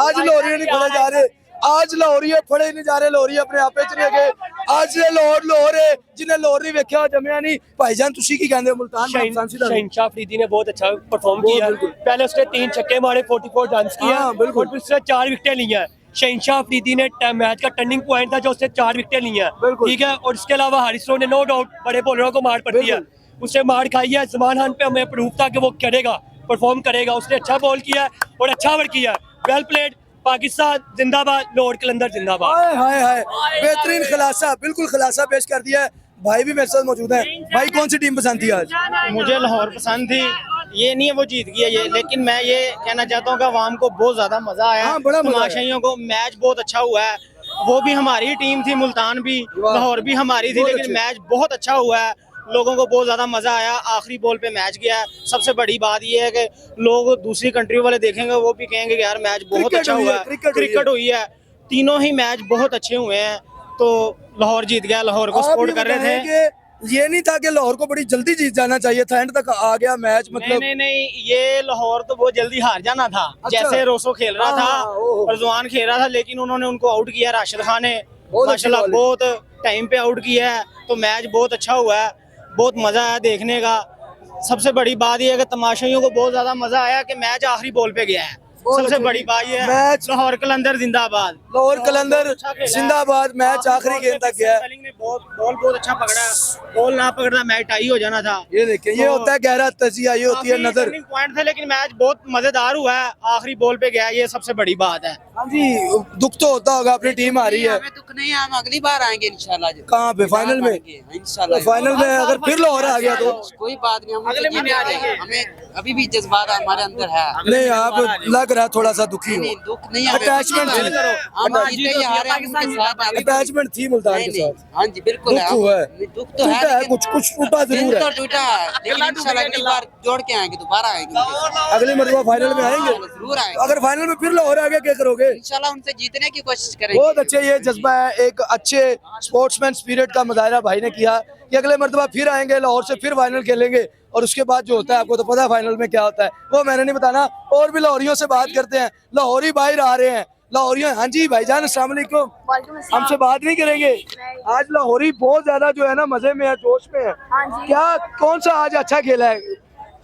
आज लाहौरी नहीं फड़े जा रहे, आज लाहौरी फड़े नहीं जा रहे, लाहौरी अपने आपे च नहीं गए। आज लाहौर है जिन्हें लाहौर नहीं वेख्या जमया नहीं। भाईजान तुसी की कहंदे हो मुल्तान शहनशाह अफरीदी ने बहुत अच्छा परफॉर्म किया। पहले उसने 3 छक्के मारे, 44 रन किया और फिर उसने 4 विकेटें ली हैं। शहनशाह अफरीदी ने मैच का टर्निंग पॉइंट था जो उसने 4 विकेटें ली हैं, ठीक है। और इसके अलावा हारिस ने नो डाउट बड़े बॉलरों को मार पड़ती है, उसने मार खाई है। जमान खान पे हमें प्रूफ था कि वो करेगा, परफॉर्म करेगा। उसने अच्छा बॉल किया और अच्छा ओवर किया। Well played. पाकिस्तान जिंदाबाद, लाहौर कलंदर जिंदाबाद। हाय हाय हाय, बेहतरीन खुलासा, बिल्कुल खुलासा पेश कर दिया है। भाई भी मेरे साथ मौजूद है। भाई कौन सी टीम पसंद थी आज? मुझे लाहौर पसंद थी। ये नहीं है वो जीत गया ये, लेकिन मैं ये कहना चाहता हूँ कि आवाम को बहुत ज्यादा मजा आया। हाँ, बड़ा मजा आया। तमाशाइयों को मैच बहुत अच्छा हुआ है। वो भी हमारी टीम थी, मुल्तान भी, लाहौर भी हमारी थी, लेकिन मैच बहुत अच्छा हुआ है। लोगों को बहुत ज्यादा मजा आया। आखिरी बॉल पे मैच गया है। सबसे बड़ी बात ये है कि लोग दूसरी कंट्री वाले देखेंगे, वो भी कहेंगे कि यार मैच बहुत अच्छा हुआ है, क्रिकेट हुई है। तीनों ही मैच बहुत अच्छे हुए हैं। तो लाहौर जीत गया, लाहौर को सपोर्ट कर रहे थे। ये नहीं था कि लाहौर को बड़ी जल्दी जीत जाना चाहिए था, एंड तक आ गया मैच। मतलब नहीं, ये लाहौर तो बहुत जल्दी हार जाना था। जैसे रोसो खेल रहा था, रजवान खेल रहा था, लेकिन उन्होंने उनको आउट किया। राशिद खान ने माशाल्लाह बहुत टाइम पे आउट किया है। तो मैच बहुत अच्छा हुआ है, बहुत मजा आया देखने का। सबसे बड़ी बात यह है कि तमाशाइयों को बहुत ज्यादा मजा आया कि मैच आखिरी बॉल पे गया है। सबसे बड़ी बात ये है, लाहौर कलंदर जिंदाबाद, लाहौर कलंदर जिंदाबाद। मैच आखिरी गेंद तक गया। बॉल बहुत अच्छा पकड़ा, बॉल ना पकड़ना मैच टाई हो जाना था। ये देखिए, ये होता है गहरा तजिया, ये होती है नजर। पॉइंट थे, लेकिन मैच बहुत मजेदार हुआ है। आखिरी बॉल पे गया, ये सबसे बड़ी बात है। हाँ जी, दुख तो होता होगा, अपनी टीम आ रही है। हमें दुख नहीं है, हम अगली बार आएंगे इंशाल्लाह। कहाँ पे? फाइनल में? इंशाल्लाह फाइनल में अगर फिर लाहौर आ गया तो कोई बात नहीं, हम अगले महीने आ जाएंगे। हमें अभी भी जज्बात हमारे अंदर है। नहीं, आप लग रहा थोड़ा सा दुखी हो। नहीं, दुख नहीं है, अटैचमेंट थी, हम जीते या हारे उनके साथ। अटैचमेट थी मुल्तान के साथ। हाँ जी बिल्कुल दुख हुआ है, दुख तो है, कुछ टूटा जरूर है। तो टूटा है, लेकिन इंशाल्लाह अगली बार जोड़ के आएंगे, दोबारा आएंगे। अगली मरतबा फाइनल में आएंगे, जरूर आएंगे। अगर फाइनल में फिर लाहौर आ गया क्या करोगे? इंशाल्लाह उनसे जीतने की कोशिश करेंगे। बहुत अच्छे, ये जज्बा है, एक अच्छे स्पोर्ट्समैन स्पिरिट का मुजाहरा भाई ने किया कि अगले मरतबा फिर आएंगे, लाहौर से फिर फाइनल खेलेंगे। और उसके बाद जो होता है, आपको तो पता है फाइनल में क्या होता है, वो मैंने नहीं बताना। और भी लाहौरियों से बात करते हैं, लाहौरी बाहर आ रहे हैं, लाहौरियों। हाँ जी भाईजान, अस्सलाम वालेकुम। हमसे बात नहीं करेंगे? आज लाहौरी बहुत ज्यादा जो है ना मजे में है, जोश में है। क्या कौन सा आज अच्छा खेला है?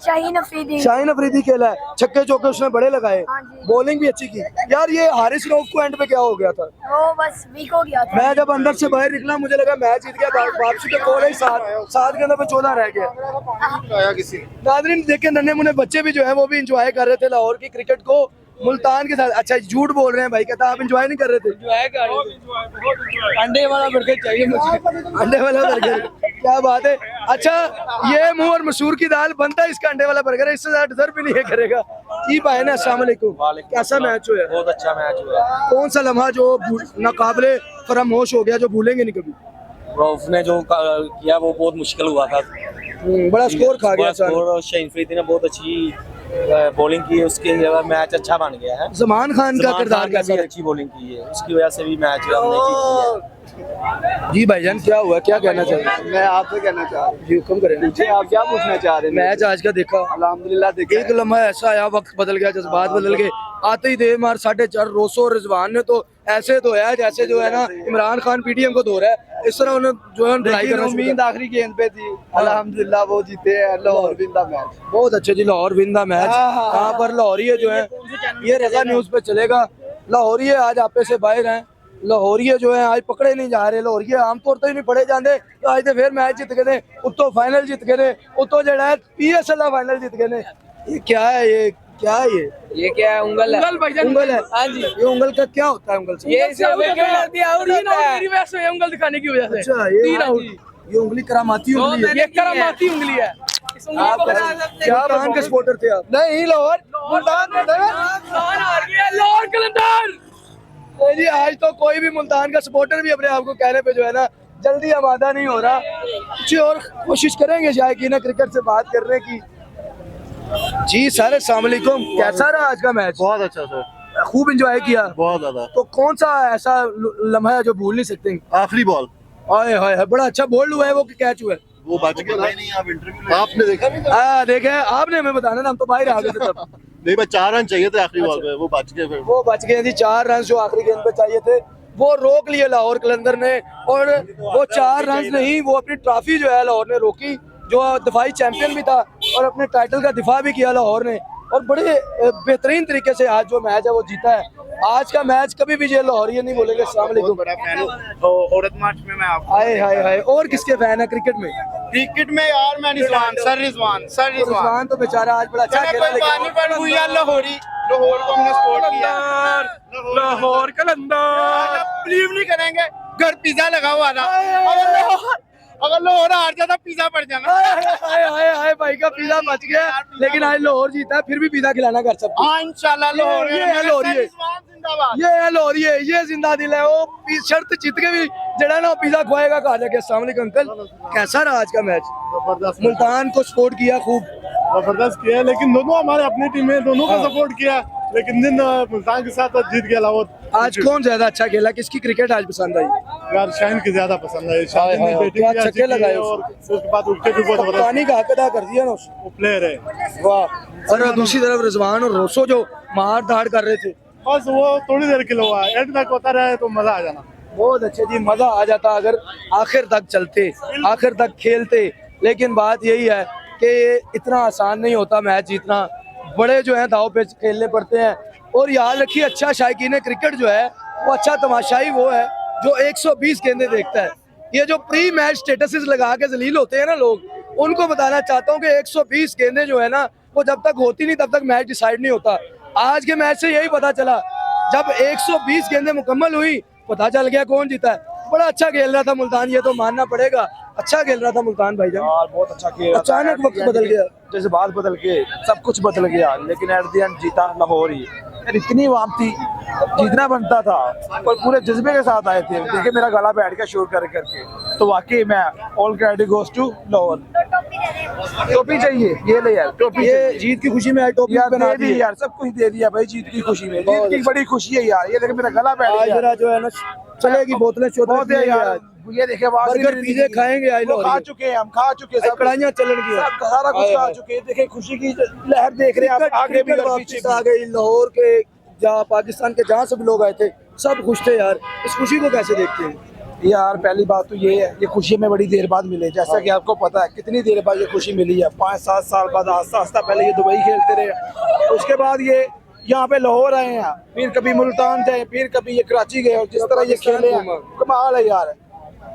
शाहीन अफरीदी खेला है, छक्के चौके उसने बड़े लगाए, बॉलिंग भी अच्छी की। यार ये हारिस रऊफ को एंड पे क्या हो गया था? वो बस वीक हो गया था। मैं जब अंदर से बाहर निकला, मुझे लगा मैच जीत गया। वापसी के गोल ही 7 गेंदों पे 14 रह गया। नाज़रीन देखे, नन्हे मुन्ने बच्चे भी जो है वो भी इंजॉय कर रहे थे लाहौर की क्रिकेट को मुल्तान के साथ। अच्छा, झूठ बोल रहे हैं भाई, कहता आप इंजॉय नहीं कर रहे थे? अंडे वाला बर्गर चाहिए मुझे, अंडे वाला बर्गर। क्या बात है। अच्छा, ये मुंह और मसूर की दाल बनता है इसका अंडे वाला बर्गर है, इससे ज्यादा डिजर्व भी नहीं है करेगा। जी भाई ने, अस्सलाम वालेकुम। कैसा मैच हुआ? बहुत अच्छा मैच हुआ। कौन सा लम्हा जो नाकाबिले फरामोश हो गया, जो भूलेंगे नहीं कभी? रऊफ ने जो किया वो बहुत मुश्किल हुआ था। बड़ा स्कोर खा गया। शाहीन अफरीदी ने बहुत अच्छी बॉलिंग की है, उसके जगह मैच अच्छा बन गया है। जमान खान का किरदार कैसा? अच्छी बॉलिंग की है, उसकी वजह से भी मैच हमने जीत लिया। जी भाईजान, क्या हुआ, क्या कहना चाहिए? मैं आपसे कहना चाह रहा हूँ, जी हुक्म करें। मुझे आप क्या पूछना चाह रहे हैं? मैच आज का देखा? अल्हम्दुलिल्लाह देखा। एक लम्हा ऐसा आया, वक्त बदल गया, जज्बात बदल गए। आते ही दे मार 4.5 रोसो रिजवान ने तो ऐसे धोया जैसे जो है ना इमरान खान पीटीएम को धो रहा है, इस तरह उन्हें जो है उम्मीद आखिरी गेंद पे थी। अल्हम्दुलिल्लाह वो जीते हैं, लाहौर विन द मैच। बहुत अच्छे जी, लाहौर विन द मैच। यहाँ पर लाहौरिये जो है, ये रजा न्यूज पे चलेगा। लाहौरिये आज आपे से बाहर हैं, लाहौरिये जो है आज पकड़े नहीं जा रहे। लाहौरिये आमतौर पर ही नहीं पढ़े जाते, तो आज तो फिर मैच जीत गए, उतो फाइनल जीत गए, उतो जड़ा है PSL फाइनल जीत गए। ये क्या है, ये क्या है? ये क्या है? उंगल है। उंगल है। हाँ जी। ये उंगल का क्या होता है? उंगल से ये उंगल दिखाने की वजह से। अच्छा, ये उंगली करामाती उंगली है। ये करामाती उंगली है। आप क्या मुल्तान के सपोर्टर थे आप? नहीं, लाहौर मुल्तान लाहौर कलंदर। जी, आज तो कोई भी मुल्तान का सपोर्टर भी अपने आप को कहने पे जो है ना जल्दी आमादा नहीं हो रहा। कुछ और कोशिश करेंगे शायद कि ना क्रिकेट से बात करने की। जी सर, अस्सलाम वालेकुम। कैसा रहा आज का मैच? बहुत अच्छा सर, खूब एंजॉय किया? बहुत ज्यादा। तो कौन सा ऐसा लम्हा है जो भूल नहीं सकते? आखिरी बॉल हाय हाय, बड़ा अच्छा बोल्ड हुआ है वो, कैच हुआ है वो बच गया। नहीं, आप इंटरव्यू आपने देखा? देखे आपने, हमें बताना ना, हम तो बाहर आ गए थे तब। नहीं भाई 4 रन चाहिए थे आखिरी बॉल पे, वो बच गए फिर। वो बच गए थी, 4 रन जो आखिरी गेंद पे चाहिए थे वो रोक लिए लाहौर कलंदर ने, और वो 4 रन नहीं, वो अपनी ट्रॉफी जो है लाहौर ने रोकी, जो दफाई चैंपियन भी था और अपने टाइटल का दिफा भी किया लाहौर ने, और बड़े बेहतरीन तरीके से आज जो मैच है वो जीता है। आज का मैच कभी भी ये लाहौरी नहीं बोलेंगे। अस्सलाम वालेकुम। बड़ा फैन हूँ तो औरत मार्च में मैं आपको हाय हाय हाय। और किसके फैन है क्रिकेट में? क्रिकेट में यार मैं सर रिजवान तो बेचारा आज बड़ा अच्छा खेला, लेकिन लाहौरी लाहौर को हमने सपोर्ट किया। लाहौर कलंदर बिलीव नहीं करेंगे, घर पिज्जा लगा हुआ था, अगर लाहौर हार जाता पिज्जा पड़ जाना। हाय भाई का पिज्जा बच गया, लेकिन आज लाहौर जीता है, फिर भी पिज्जा खिलाना घर सबको। हाँ इंशाल्लाह लाहौर ये है लाहौरी, ये है लाहौरी, ये जिंदा दिल है। वो शर्त जीत के भी जड़ा ना पिज्जा खुआएगा कहा जाके। अस्सलाम वालेकुम अंकल, कैसा रहा आज का मैच? जबरदस्त मुल्तान को सपोर्ट किया खूब, जबरदस्त किया, लेकिन दोनों हमारे अपनी टीम है, दोनों को सपोर्ट किया, लेकिन दिन मुल्तान के साथ जीत गया लाहौर। आज कौन ज्यादा अच्छा खेला? किसकी क्रिकेट आज पसंद आई? यार शाहीन की ज्यादा पसंद है, शाहीन ने बैटिंग क्या भी अच्छी छक्के की लगाए और उसके बाद विकेट भी बहुत जबरदस्त, पानी का हक अदा कर दिया ना उसने। वो प्लेयर है। वाह। और दूसरी तरफ रिजवान और रोसो जो मार धाड़ कर रहे थे, बस वो थोड़ी देर के लिए हुआ, एंड तक होता रहे तो मजा आ जाना। बहुत अच्छे जी, मजा आ जाता अगर आखिर तक चलते, आखिर तक खेलते। लेकिन बात यही है कि इतना आसान नहीं होता मैच जीतना, बड़े जो है दाव पे खेलने पड़ते हैं। और याद रखिए, अच्छा शायकीन क्रिकेट जो है वो अच्छा तमाशाई वो है जो 120 गेंदें देखता है। ये जो प्री मैच स्टेटसेस लगा के जलील होते हैं ना लोग, उनको बताना चाहता हूँ कि 120 गेंदें जो है ना वो जब तक होती नहीं तब तक मैच डिसाइड नहीं होता। आज के मैच से यही पता चला, जब 120 गेंदें मुकम्मल हुई पता चल गया कौन जीता है। बड़ा अच्छा खेल रहा था मुल्तान, ये तो मानना पड़ेगा, अच्छा खेल रहा था मुल्तान भाईजान। बहुत अच्छा खेल, अचानक वक्त बदल गया, जैसे बात बदल के सब कुछ बदल गया, लेकिन एट द एंड जीता लाहौर ही। यार इतनी वाम थी, जीतना बनता था और पूरे जज्बे के साथ आए थे। देखिए मेरा गला बैठ गया शोर करके, तो वाकई मैं all credit goes to Lahore. टोपी चाहिए, ये ले यार टोपी, ये जीत की खुशी में आज टोपी यार बना दे दी दी यार, सब कुछ दे दिया भाई जीत की खुशी में। जीत की बड़ी खुशी है यार, ये देखिए मेरा गला बैठ आज गया। जरा जो है ना चलेगी बोतलें बहुत है यार, ये देखिए बर्गर पिज़्ज़े खाएंगे आज वो खा लाहौर, चुके हैं, हम खा चुके हैं, सब कढ़ाइयाँ चलन की सब सारा कुछ खा चुके हैं। देखिए खुशी की लहर देख रहे हैं आप, आगे भी और पीछे आ भी। गई। लाहौर के जहाँ पाकिस्तान के जहाँ सब लोग आए थे सब खुश थे यार। इस खुशी को कैसे देखते हैं? यार पहली बात तो ये है, ये खुशी में बड़ी देर बाद मिले, जैसा कि आपको पता है कितनी देर बाद ये खुशी मिली है। 5-7 साल बाद आस्ता आस्ता, पहले ये दुबई खेलते रहे, उसके बाद ये यहाँ पे लाहौर आए हैं, फिर कभी मुल्तान थे, फिर कभी ये कराची गए, और जिस तरह ये खेले हैं कमाल है यार।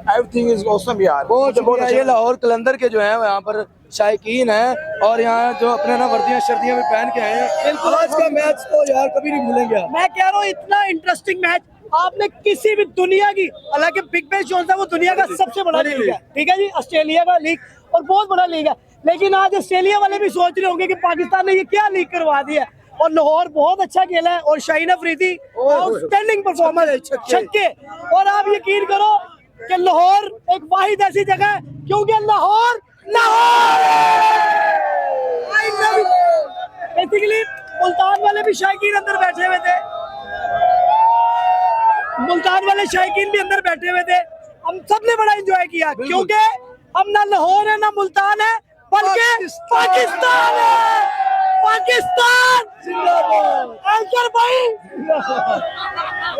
एवरीथिंग इज ऑसम यार। बहुत शुक्रिया। ये लाहौर कलंदर के जो है यहाँ पर शायकीन है, और यहाँ जो अपने ना वर्दियाँ शर्दियाँ भी पहन के आए हैं। आज का मैच तो यार कभी नहीं भूलेंगे। मैं कह रहा हूँ इतना इंटरेस्टिंग मैच आपने किसी भी दुनिया की, हालांकि बिग बैश जो है वो दुनिया का सबसे बड़ा लीग है, ठीक है जी, ऑस्ट्रेलिया का लीग और बहुत बड़ा लीग है, लेकिन आज ऑस्ट्रेलिया वाले भी सोच रहे होंगे कि पाकिस्तान ने ये क्या लीग करवा दिया है। और लाहौर बहुत अच्छा खेला है, और शाहीन अफरीदी आउटस्टैंडिंग परफॉर्मेंस, छक्के। और आप यकीन करो कि लाहौर एक वाहिद ऐसी जगह है, क्योंकि लाहौर बेसिकली मुल्तान वाले भी शायकीन अंदर बैठे हुए थे, मुल्तान वाले शायकीन भी अंदर बैठे हुए थे। हम सब ने बड़ा एंजॉय किया, क्योंकि हम ना लाहौर है ना मुल्तान है, बल्कि पाकिस्तान है। पाकिस्तान एंकर भाई।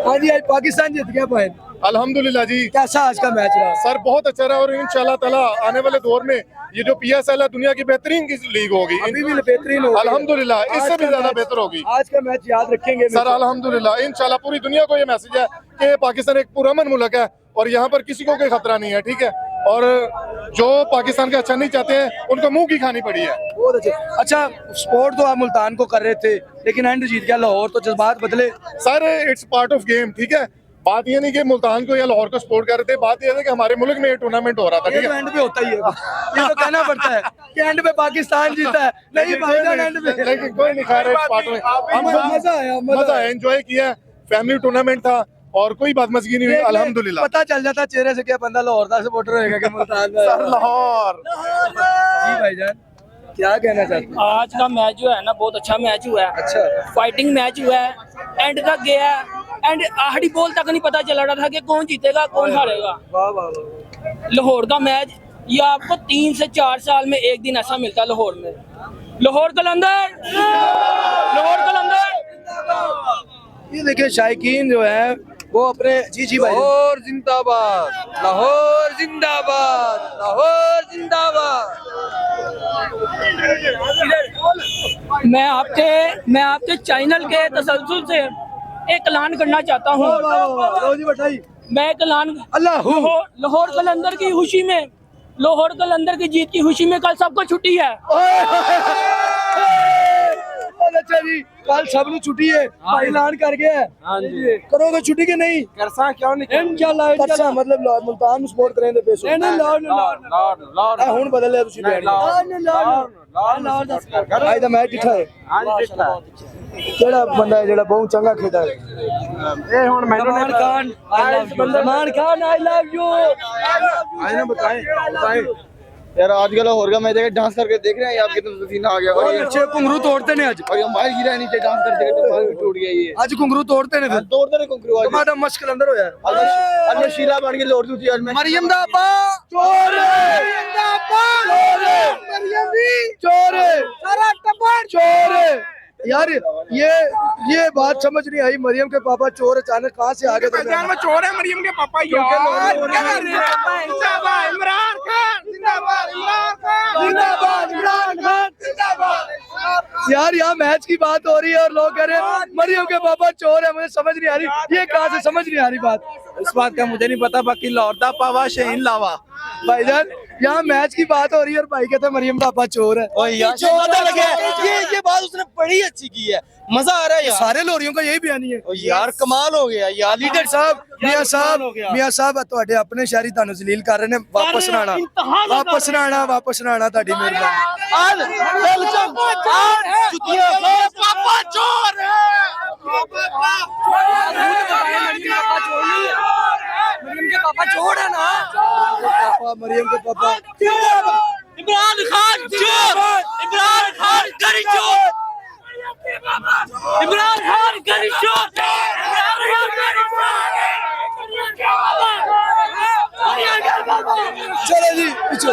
हाँ जी, आज पाकिस्तान जीत गया भाई। अल्हम्दुलिल्लाह जी। कैसा आज का मैच रहा? सर बहुत अच्छा रहा, और इंशाल्लाह ताला आने वाले दौर में ये जो PSL है दुनिया की बेहतरीन की लीग होगी, अभी भी बेहतरीन होगी अल्हम्दुलिल्लाह, इससे भी ज्यादा बेहतर होगी। आज का मैच याद रखेंगे सर अल्हम्दुलिल्लाह, इंशाल्लाह पूरी दुनिया को ये मैसेज है कि पाकिस्तान एक पुरअमन मुल्क है और यहाँ पर किसी को कोई खतरा नहीं है, ठीक है। और जो पाकिस्तान का अच्छा नहीं चाहते हैं उनको मुंह की खानी पड़ी है। बहुत अच्छे। अच्छा, स्पोर्ट तो आप मुल्तान को कर रहे थे, लेकिन एंड जीत गया लाहौर, तो जज्बात बदले? Sir it's part of game, ठीक है। बात ये नहीं कि मुल्तान को या लाहौर को सपोर्ट कर रहे थे, बात ये है कि हमारे मुल्क में ये टूर्नामेंट हो रहा था, ये ठीक तो है। एंड पे होता ही है, ये तो कहना पड़ता है कि एंड पे पाकिस्तान जीता है, नहीं भाईजान एंड पे। लेकिन कोई नहीं खा रहा, पार्ट में मजा आया, एंजॉय किया, फैमिली टूर्नामेंट था और कोई बात मजगी नहीं हुई, अल्हम्दुलिल्लाह। पता चल जाता चेहरे से क्या बंदा लाहौर का सपोर्टर होएगा कि मुल्तान का। सर लाहौर जी भाईजान, क्या कहना चाहते हैं? आज का मैच जो है ना बहुत अच्छा मैच हुआ है। अच्छा, फाइटिंग मैच हुआ है, एंड तक गया है, एंड आखिरी बॉल तक नहीं पता चल रहा था कि कौन जीतेगा कौन हारेगा। वाह वाह वाह। लाहौर का मैच ये आपको 3 से 4 साल में एक दिन ऐसा मिलता है लाहौर में। लाहौर कलंदर, लाहौर कलंदर। ये देखिए शायकीन जो है वो अपने जी भाई लाहौर जिंदाबाद, लाहौर जिंदाबाद, लाहौर जिंदाबाद। मैं आपके चैनल के तसल्सल से एक ऐलान करना चाहता हूँ। लो जी बठाई मैं एक ऐलान अल्लाह लाहौर कलंदर की खुशी में, लाहौर कलंदर की जीत की खुशी में कल सबको छुट्टी है। अच्छा जी कल सब नु छुट्टी है भाई ऐलान कर गया है। हाँ जी करोगे छुट्टी के नहीं करसा क्यों नहीं इंशाल्लाह इंशाल्लाह मतलब मुल्तान सपोर्ट करेंगे पेश नहीं लाहौर हुन बदल लिया तुसी लाहौर आज दा मैच किथा है केड़ा बंदा है जेड़ा बहुत चंगा खेदा है ए हुन मैंने Salman Khan I love you आज ना बताएं यार आज कल लाहौर का मैच है, डांस करके देख रहे हैं आप कितना पसीना आ गया और अच्छे घुंघरू तोड़ते ने आज और ये माइल गिरा है नीचे डांस करते करते माइल टूट गया ये आज घुंघरू तोड़ते ने फिर तोड़ते रहे कुंकरू आज तुम्हारा मश्क अंदर होया आज शीला बन के लौट दूसरी आज मैं मरियम दा अब्बा चोर है मरियम दा अब्बा चोर है मरियम भी चोर है सारा टब्बर चोर है यार ये बात समझ नहीं आई मरियम के पापा चोर अचानक कहां से आ गए में चोर है मरियम के पापा यार क्या कर रहे हैं जिंदाबाद इमरान खान जिंदाबाद इमरान खान जिंदाबाद इमरान खान जिंदाबाद यार यहाँ मैच की बात हो रही है और लोग कह रहे हैं मरियम के पापा चोर है मुझे समझ नहीं आ रही ये कहां से समझ नहीं आ रही बात इस बात का मुझे नहीं पता बाकी लाहौर दा पावा शहीन लावा भाईजान यहाँ मैच की बात हो रही है और भाई कहते हैं मरियम पापा चोर है ये बात उसने बड़ी अच्छी की है, मजा आ रहा है यार। सारे लोरियों का यही बयानी है यार कमाल हो गया यार। लीडर साहब मियां साहब ਤੁਹਾਡੇ ਆਪਣੇ ਸ਼ਹਿਰੀ ਤੁਹਾਨੂੰ ਜ਼ਲੀਲ ਕਰ ਰਹੇ ਨੇ ਵਾਪਸ ਨਾ ਆਣਾ ਵਾਪਸ ਨਾ ਆਣਾ ਤੁਹਾਡੀ ਮਿਹਰਬਾਨੀ आज वेलकम आज जुतिया पापा चोर है मरियम के पापा चोर है ना। पापा मरियम के पापा इमरान खान चोर, इमरान खान करी चोर, इमरान खान करी चोर, चलो जी पीछे